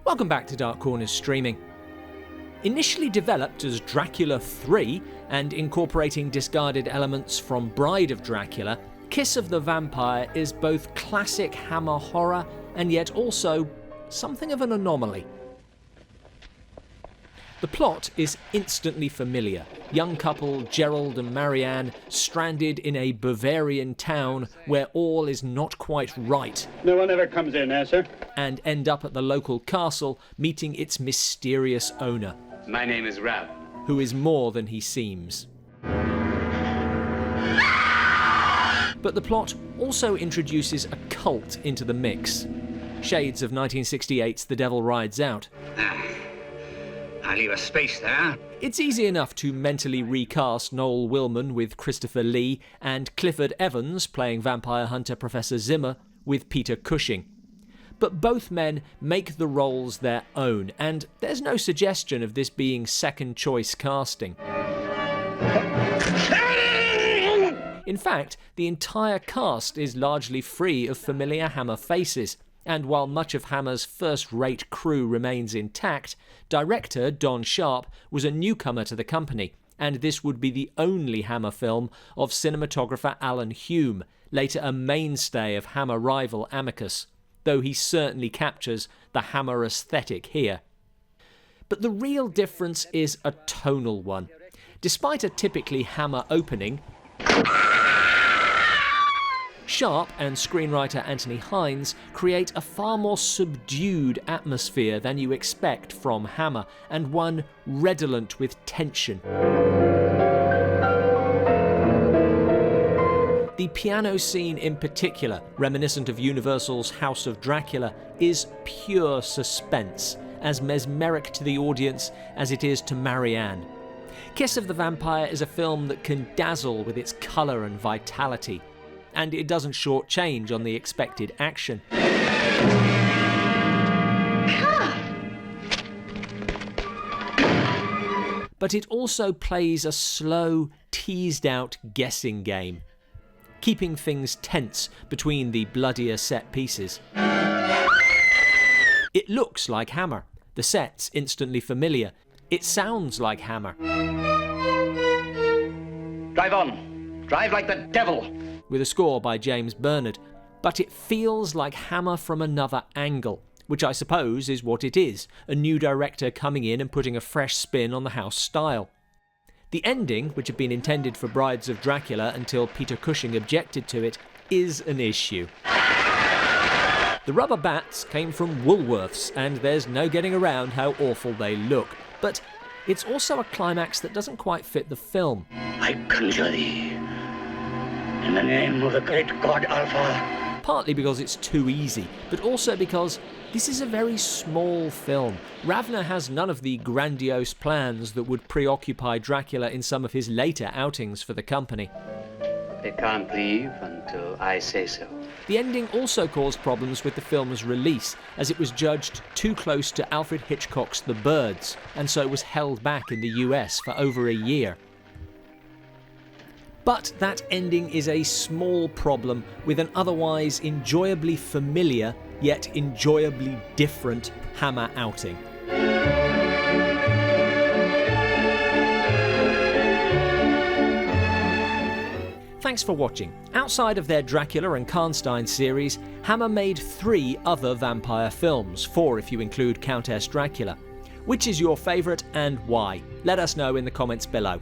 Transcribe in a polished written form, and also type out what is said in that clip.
Welcome back to Dark Corners Streaming. Initially developed as Dracula 3 and incorporating discarded elements from Bride of Dracula, Kiss of the Vampire is both classic Hammer horror and yet also something of an anomaly. The plot is instantly familiar. Young couple Gerald and Marianne stranded in a Bavarian town where all is not quite right. No one ever comes in there, sir. And end up at the local castle meeting its mysterious owner. My name is Ravna. Who is more than he seems. But the plot also introduces a cult into the mix. Shades of 1968's The Devil Rides Out. I leave a space there. It's easy enough to mentally recast Noel Willman with Christopher Lee and Clifford Evans playing vampire hunter Professor Zimmer with Peter Cushing. But both men make the roles their own, and there's no suggestion of this being second-choice casting. In fact, the entire cast is largely free of familiar Hammer faces, and while much of Hammer's first-rate crew remains intact, director Don Sharp was a newcomer to the company, and this would be the only Hammer film of cinematographer Alan Hume, later a mainstay of Hammer rival Amicus, though he certainly captures the Hammer aesthetic here. But the real difference is a tonal one. Despite a typically Hammer opening, Sharp and screenwriter Anthony Hines create a far more subdued atmosphere than you expect from Hammer, and one redolent with tension. The piano scene in particular, reminiscent of Universal's House of Dracula, is pure suspense, as mesmeric to the audience as it is to Marianne. Kiss of the Vampire is a film that can dazzle with its colour and vitality, and it doesn't shortchange on the expected action. But it also plays a slow, teased-out guessing game, keeping things tense between the bloodier set pieces. It looks like Hammer. The set's instantly familiar. It sounds like Hammer. Drive on. Drive like the devil. With a score by James Bernard, but it feels like Hammer from another angle, which I suppose is what it is, a new director coming in and putting a fresh spin on the house style. The ending, which had been intended for Brides of Dracula until Peter Cushing objected to it, is an issue. The rubber bats came from Woolworths, and there's no getting around how awful they look, but it's also a climax that doesn't quite fit the film. I conjure thee, in the name of the great god Alpha. Partly because it's too easy, but also because this is a very small film. Ravna has none of the grandiose plans that would preoccupy Dracula in some of his later outings for the company. They can't leave until I say so. The ending also caused problems with the film's release, as it was judged too close to Alfred Hitchcock's The Birds, and so was held back in the US for over a year. But that ending is a small problem with an otherwise enjoyably familiar, yet enjoyably different Hammer outing. Thanks for watching. Outside of their Dracula and Karnstein series, Hammer made 3 other vampire films, 4 if you include Countess Dracula. Which is your favourite and why? Let us know in the comments below.